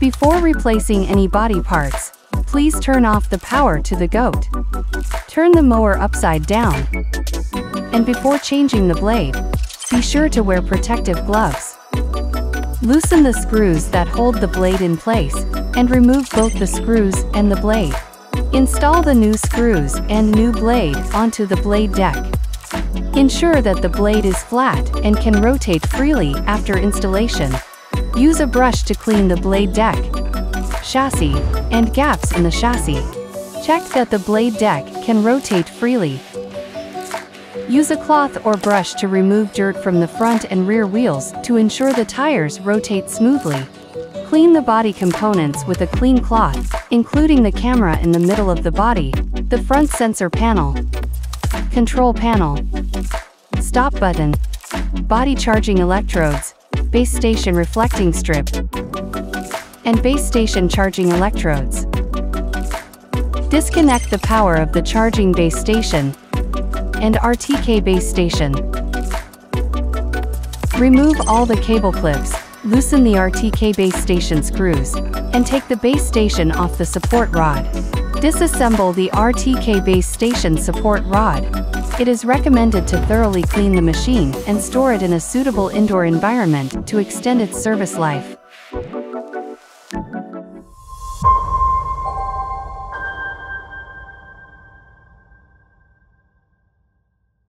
Before replacing any body parts, please turn off the power to the goat. Turn the mower upside down. And before changing the blade, be sure to wear protective gloves. Loosen the screws that hold the blade in place, and remove both the screws and the blade. Install the new screws and new blade onto the blade deck. Ensure that the blade is flat and can rotate freely after installation. Use a brush to clean the blade deck, chassis, and gaps in the chassis. Check that the blade deck can rotate freely. Use a cloth or brush to remove dirt from the front and rear wheels to ensure the tires rotate smoothly. Clean the body components with a clean cloth, including the camera in the middle of the body, the front sensor panel, control panel, stop button, body charging electrodes, base station reflecting strip, and base station charging electrodes. Disconnect the power of the charging base station and RTK base station. Remove all the cable clips, loosen the RTK base station screws, and take the base station off the support rod. Disassemble the RTK base station support rod. It is recommended to thoroughly clean the machine and store it in a suitable indoor environment to extend its service life.